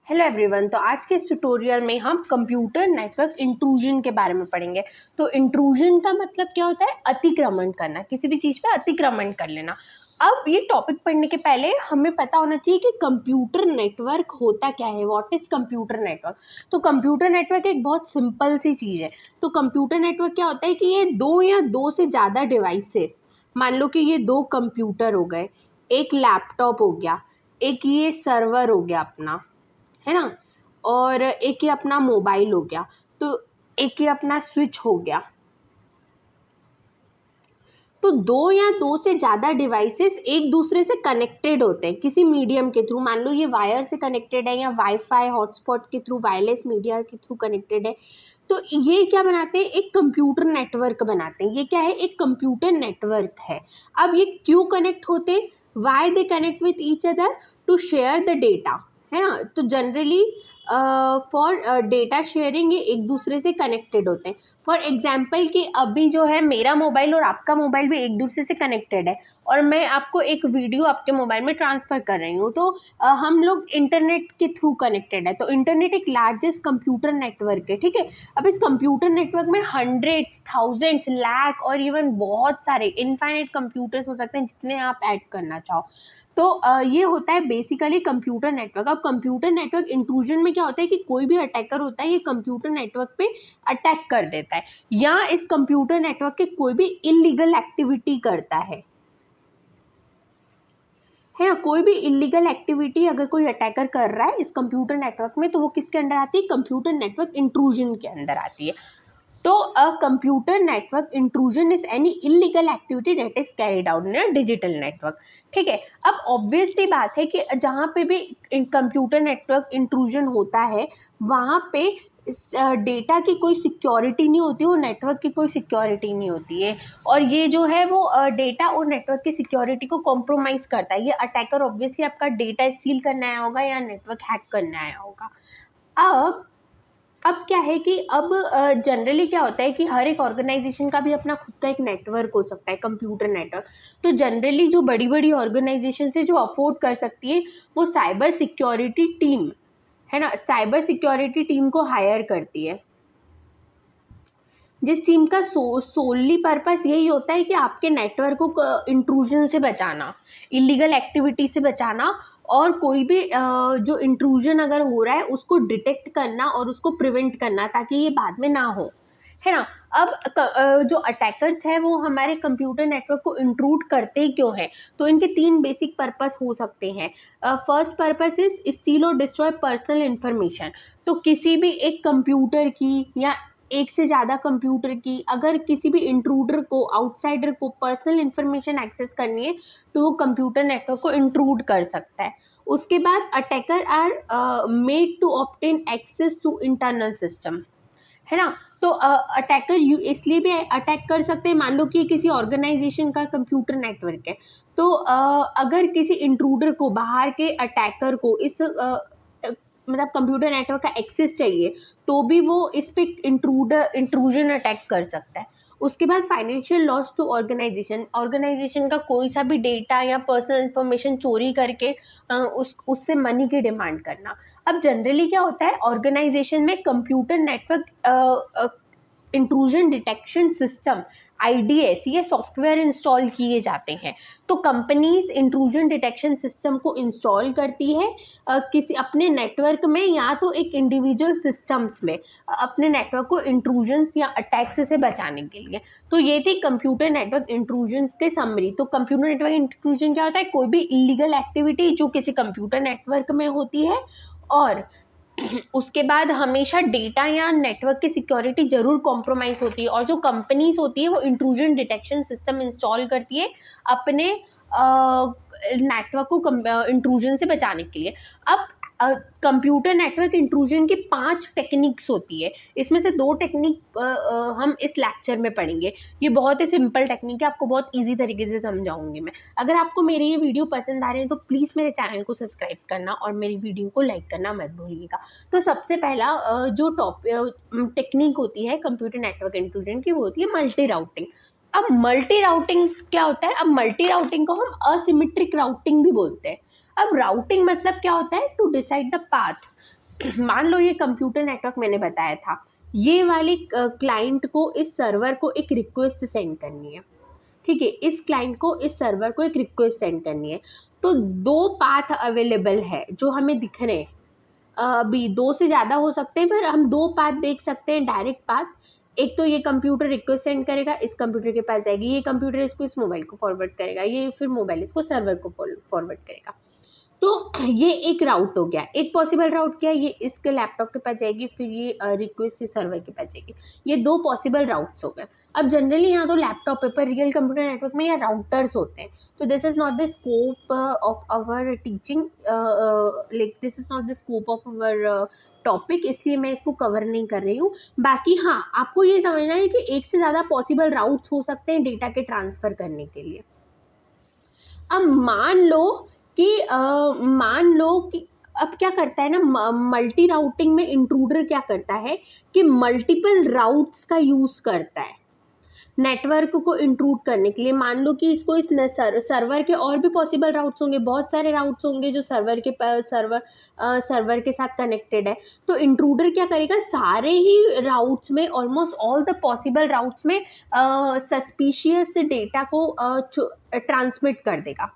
Hello everyone. तो आज के इस ट्यूटोरियल में हम कंप्यूटर नेटवर्क इंट्रूजन के बारे में पढ़ेंगे। तो इंट्रूजन का मतलब क्या होता है? अतिक्रमण करना, किसी भी चीज़ पे अतिक्रमण कर लेना। अब ये टॉपिक पढ़ने के पहले हमें पता होना चाहिए कि कंप्यूटर नेटवर्क होता क्या है। What is computer network? तो कंप्यूटर नेटवर्क एक बहुत सिंपल सी चीज़ है। तो कंप्यूटर नेटवर्क क्या होता है कि ये दो या दो से ज़्यादा डिवाइसेस, मान लो कि ये दो कंप्यूटर हो गए, एक लैपटॉप हो गया, एक ये सर्वर हो गया अपना, है ना, और एक ही अपना मोबाइल हो गया, तो एक ही अपना स्विच हो गया। तो दो या दो से ज़्यादा डिवाइसेस एक दूसरे से कनेक्टेड होते हैं किसी मीडियम के थ्रू। मान लो ये वायर से कनेक्टेड है या वाईफाई हॉटस्पॉट के थ्रू, वायरलेस मीडिया के थ्रू कनेक्टेड है। तो ये क्या बनाते हैं? एक कंप्यूटर नेटवर्क बनाते हैं। ये क्या है? एक कंप्यूटर नेटवर्क है। अब ये क्यों कनेक्ट होते हैं? Why they connect with each other? To share the data, है ना। तो जनरली फॉर डेटा शेयरिंग ये एक दूसरे से कनेक्टेड होते हैं। फॉर एग्जाम्पल कि अभी जो है मेरा मोबाइल और आपका मोबाइल भी एक दूसरे से कनेक्टेड है, और मैं आपको एक वीडियो आपके मोबाइल में ट्रांसफ़र कर रही हूँ, तो हम लोग इंटरनेट के थ्रू कनेक्टेड है। तो इंटरनेट एक लार्जेस्ट कंप्यूटर नेटवर्क है, ठीक है। अब इस कंप्यूटर नेटवर्क में हंड्रेड्स, थाउजेंड्स, लाख और इवन बहुत सारे इनफाइनाइट कंप्यूटर्स हो सकते हैं जितने आप ऐड करना चाहो। तो ये होता है बेसिकली कंप्यूटर नेटवर्क। अब कंप्यूटर नेटवर्क इंट्रूजन में क्या होता है कि कोई भी अटैकर होता है ये कंप्यूटर नेटवर्क पे अटैक कर देता है, या इस कंप्यूटर नेटवर्क के कोई भी इलीगल एक्टिविटी करता है ना। कोई भी इलीगल एक्टिविटी अगर कोई अटैकर कर रहा है इस कंप्यूटर नेटवर्क में, तो वो किसके अंडर आती है? कंप्यूटर नेटवर्क इंट्रूजन के अंदर आती है। तो a computer network intrusion is any illegal activity that is carried out in a digital network, ठीक है। अब ऑब्वियस सी बात है कि जहाँ पे भी कंप्यूटर नेटवर्क इंट्रूजन होता है वहाँ पे डेटा की कोई सिक्योरिटी नहीं होती, वो नेटवर्क की कोई सिक्योरिटी नहीं होती है, और ये जो है वो डेटा और नेटवर्क की सिक्योरिटी को कॉम्प्रोमाइज़ करता है। ये अटैकर ऑब्वियसली आपका डेटा स्टील करने आया होगा या नेटवर्क हैक करने आया होगा। अब क्या है कि अब जनरली क्या होता है कि हर एक ऑर्गेनाइजेशन का भी अपना खुद का एक नेटवर्क हो सकता है, कंप्यूटर नेटवर्क। तो जनरली जो बड़ी बड़ी ऑर्गेनाइजेशन है जो अफोर्ड कर सकती है वो साइबर सिक्योरिटी टीम, है ना, साइबर सिक्योरिटी टीम को हायर करती है, जिस टीम का सोली पर्पस यही होता है कि आपके नेटवर्क को इंट्रूजन से बचाना, इलीगल एक्टिविटी से बचाना, और कोई भी जो इंट्रूजन अगर हो रहा है उसको डिटेक्ट करना और उसको प्रिवेंट करना ताकि ये बाद में ना हो, है ना। अब जो अटैकर्स है वो हमारे कंप्यूटर नेटवर्क को इंट्रूड करते क्यों हैं? तो इनके तीन बेसिक पर्पस हो सकते हैं। फर्स्ट पर्पस इज स्टील और डिस्ट्रॉय पर्सनल इंफॉर्मेशन। तो किसी भी एक कंप्यूटर की या एक से ज़्यादा कंप्यूटर की अगर किसी भी इंट्रूडर को, आउटसाइडर को पर्सनल इंफॉर्मेशन एक्सेस करनी है तो वो कंप्यूटर नेटवर्क को इंट्रूड कर सकता है। उसके बाद attacker are made to obtain access to internal system, है ना। तो अटैकर इसलिए भी अटैक कर सकते हैं, मान लो कि किसी ऑर्गेनाइजेशन का कंप्यूटर नेटवर्क है, तो अगर किसी इंट्रूडर को, बाहर के अटैकर को इस मतलब कंप्यूटर नेटवर्क का एक्सेस चाहिए तो भी वो इस पे इंट्रूजन अटैक कर सकता है। उसके बाद फाइनेंशियल लॉस टू ऑर्गेनाइजेशन का कोई सा भी डेटा या पर्सनल इंफॉर्मेशन चोरी करके उससे मनी की डिमांड करना। अब जनरली क्या होता है ऑर्गेनाइजेशन में computer network intrusion detection system, IDS, ये सॉफ्टवेयर इंस्टॉल किए जाते हैं। तो कंपनीज इंट्रूजन डिटेक्शन सिस्टम को इंस्टॉल करती है किसी अपने नेटवर्क में या तो एक इंडिविजुअल सिस्टम्स में अपने नेटवर्क को इंट्रूजन या अटैक्स से बचाने के लिए। तो ये थी कंप्यूटर नेटवर्क इंट्रूजन के समरी। तो कंप्यूटर नेटवर्क इंट्रूजन क्या होता है? कोई भी इलीगल एक्टिविटी जो किसी कंप्यूटर नेटवर्क में होती है, और उसके बाद हमेशा डेटा या नेटवर्क की सिक्योरिटी ज़रूर कॉम्प्रोमाइज़ होती है, और जो कंपनीज होती है वो इंट्रूजन डिटेक्शन सिस्टम इंस्टॉल करती है अपने नेटवर्क को इंट्रूजन से बचाने के लिए। अब कंप्यूटर नेटवर्क इंट्रूजन की 5 टेक्निक्स होती है, इसमें से 2 टेक्निक हम इस लेक्चर में पढ़ेंगे। ये बहुत ही सिंपल टेक्निक है, आपको बहुत इजी तरीके से समझाऊंगी मैं। अगर आपको मेरी ये वीडियो पसंद आ रही है तो प्लीज़ मेरे चैनल को सब्सक्राइब करना और मेरी वीडियो को लाइक करना मत भूलिएगा। तो सबसे पहला जो टेक्निक होती है कंप्यूटर नेटवर्क इंट्रूजन की, वो होती है मल्टी राउटिंग। अब मल्टी राउटिंग क्या होता है? अब मल्टी राउटिंग को हम असिमेट्रिक राउटिंग भी बोलते हैं। अब राउटिंग मतलब क्या होता है? To decide the path. मान लो ये कंप्यूटर नेटवर्क मैंने बताया था, ये वाले क्लाइंट को इस सर्वर को एक रिक्वेस्ट सेंड करनी है, ठीक है, इस क्लाइंट को इस सर्वर को एक रिक्वेस्ट सेंड करनी है। तो दो पाथ अवेलेबल है जो हमें दिख रहे हैं, अभी दो से ज़्यादा हो सकते हैं, पर हम दो पाथ देख सकते हैं, डायरेक्ट पाथ। एक तो ये कंप्यूटर रिक्वेस्ट सेंड करेगा, इस कंप्यूटर के पास जाएगी, ये कंप्यूटर इसको इस मोबाइल को फॉरवर्ड करेगा, ये फिर मोबाइल इसको सर्वर को फॉरवर्ड करेगा। तो ये एक राउट हो गया। एक पॉसिबल राउट क्या है, ये इसके लैपटॉप के पास जाएगी, फिर ये रिक्वेस्ट से सर्वर के पास जाएगी। ये दो पॉसिबल राउट्स हो गए। अब जनरली यहाँ तो लैपटॉप पे, पर रियल कंप्यूटर नेटवर्क में या राउटर्स होते हैं। तो this is not the scope of our teaching, like this is not the scope of our topic, इसलिए मैं इसको कवर नहीं कर रही हूँ। बाकी हाँ, आपको ये समझना है कि एक से ज़्यादा पॉसिबल राउट्स हो सकते हैं डेटा के ट्रांसफ़र करने के लिए। अब मान लो कि अब क्या करता है ना, मल्टी राउटिंग में इंट्रूडर क्या करता है कि मल्टीपल राउट्स का यूज़ करता है नेटवर्क को इंट्रूड करने के लिए। मान लो कि इसको इस सर्वर के और भी पॉसिबल राउट्स होंगे, बहुत सारे राउट्स होंगे जो सर्वर के साथ कनेक्टेड है। तो इंट्रूडर क्या करेगा, सारे ही राउट्स में, almost all the possible routes में सस्पिशियस डेटा को ट्रांसमिट कर देगा।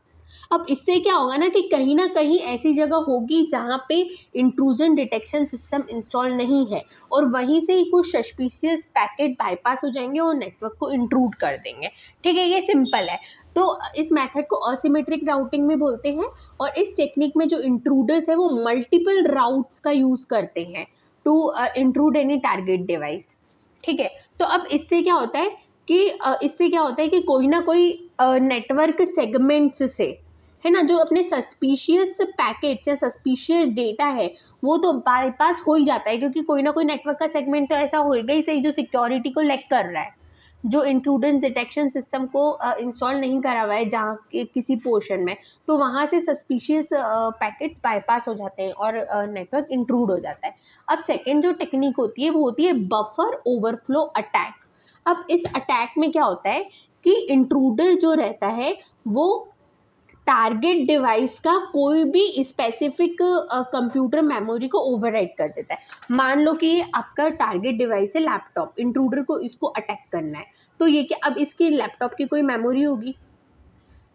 अब इससे क्या होगा ना कि कहीं ना कहीं ऐसी जगह होगी जहाँ पे इंट्रूजन डिटेक्शन सिस्टम इंस्टॉल नहीं है, और वहीं से ही कुछ सस्पिशियस पैकेट बाईपास हो जाएंगे और नेटवर्क को इंट्रूड कर देंगे। ठीक है, ये सिंपल है। तो इस मेथड को असिमेट्रिक राउटिंग में बोलते हैं, और इस टेक्निक में जो इंट्रूडर्स है वो मल्टीपल राउट्स का यूज़ करते हैं to intrude any target device. ठीक है, तो अब इससे क्या होता है कि कोई ना कोई नेटवर्क सेगमेंट्स से, है ना, जो अपने सस्पिशियस पैकेट्स या सस्पिशियस डेटा है वो तो बाईपास हो ही जाता है, क्योंकि कोई ना कोई नेटवर्क का सेगमेंट तो ऐसा होएगा ही सही जो सिक्योरिटी को लैक कर रहा है, जो इंट्रूडेंस डिटेक्शन सिस्टम को इंस्टॉल नहीं करा हुआ है जहाँ के किसी पोर्शन में। तो वहाँ से सस्पिशियस पैकेट्स बाईपास हो जाते हैं और नेटवर्क इंट्रूड हो जाता है। अब सेकेंड जो टेक्निक होती है वो होती है बफर ओवरफ्लो अटैक। अब इस अटैक में क्या होता है कि इंट्रूडर जो रहता है वो टारगेट डिवाइस का कोई भी स्पेसिफिक कंप्यूटर मेमोरी को ओवरराइट कर देता है। मान लो कि ये आपका टारगेट डिवाइस है लैपटॉप, इंट्रूडर को इसको अटैक करना है, तो ये क्या, अब इसकी लैपटॉप की कोई मेमोरी होगी,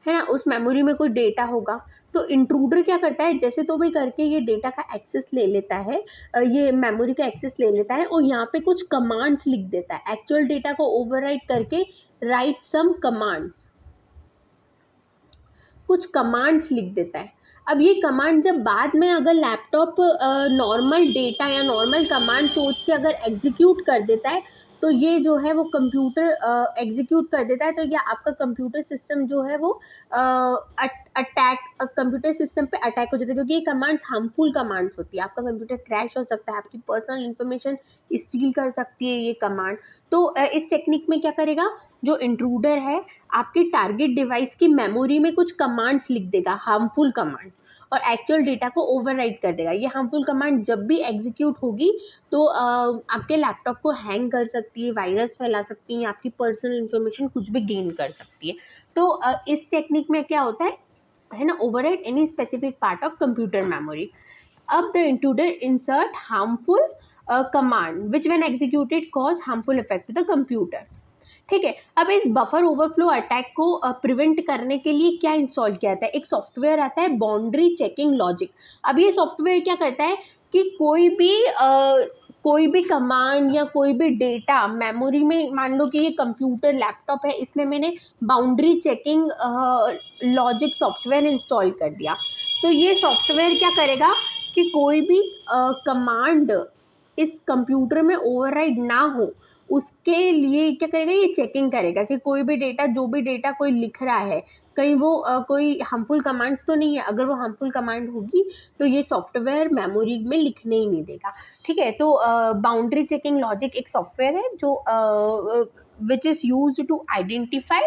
है ना, उस मेमोरी में कोई डेटा होगा। तो इंट्रूडर क्या करता है, जैसे तो भी करके ये डेटा का एक्सेस ले लेता है, ये मेमोरी का एक्सेस ले लेता है और यहाँ पे कुछ कमांड्स लिख देता है, एक्चुअल डेटा को ओवरराइट करके राइट सम कमांड्स, कुछ कमांड्स लिख देता है। अब ये कमांड जब बाद में अगर लैपटॉप नॉर्मल डेटा या नॉर्मल कमांड सोच के अगर एग्जीक्यूट कर देता है, तो ये जो है वो कंप्यूटर एग्जीक्यूट कर देता है, तो ये आपका कंप्यूटर सिस्टम जो है वो कंप्यूटर सिस्टम पे अटैक हो जाता है, क्योंकि ये कमांड्स हार्मफुल कमांड्स होती है। आपका कंप्यूटर क्रैश हो सकता है, आपकी पर्सनल इन्फॉर्मेशन स्टील कर सकती है ये कमांड। तो इस टेक्निक में क्या करेगा, जो इंट्रूडर है आपके टारगेट डिवाइस की मेमोरी में कुछ कमांड्स लिख देगा, हार्मफुल कमांड्स, और एक्चुअल डेटा को ओवरराइट कर देगा। ये हार्मफुल कमांड जब भी एग्जीक्यूट होगी तो आपके लैपटॉप को हैंग कर सकती है, वायरस फैला सकती है, आपकी पर्सनल इन्फॉर्मेशन कुछ भी गेन कर सकती है। तो इस टेक्निक में क्या होता है ना, overwrite any specific part of computer memory. अब the intruder insert harmful command which when executed cause harmful effect to the computer. ठीक है, अब इस बफर ओवरफ्लो अटैक को प्रिवेंट करने के लिए क्या इंस्टॉल किया जाता है, एक सॉफ्टवेयर आता है बाउंड्री चेकिंग लॉजिक। अब ये सॉफ्टवेयर क्या करता है कि कोई भी कमांड या कोई भी डेटा मेमोरी में, मान लो कि ये कंप्यूटर लैपटॉप है, इसमें मैंने boundary checking logic software install कर दिया, तो ये सॉफ्टवेयर क्या करेगा कि कोई भी कमांड इस कंप्यूटर में ओवरराइड ना हो, उसके लिए क्या करेगा, ये चेकिंग करेगा कि कोई भी डेटा, जो भी डेटा कोई लिख रहा है, कहीं वो कोई हार्मफुल कमांड्स तो नहीं है। अगर वो हार्मफुल कमांड होगी तो ये सॉफ्टवेयर मेमोरी में लिखने ही नहीं देगा। ठीक है, तो बाउंड्री चेकिंग लॉजिक एक सॉफ्टवेयर है जो which is used to identify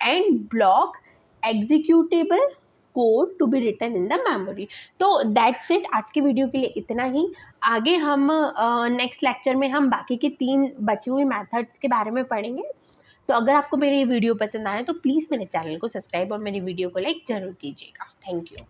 and block executable code to be written in the memory. तो दैट्स इट, आज की वीडियो के लिए इतना ही। आगे हम नेक्स्ट लेक्चर में हम बाकी के 3 बची हुई मेथड्स के बारे में पढ़ेंगे। तो अगर आपको मेरी वीडियो पसंद आए तो प्लीज़ मेरे चैनल को सब्सक्राइब और मेरी वीडियो को लाइक ज़रूर कीजिएगा। Thank you.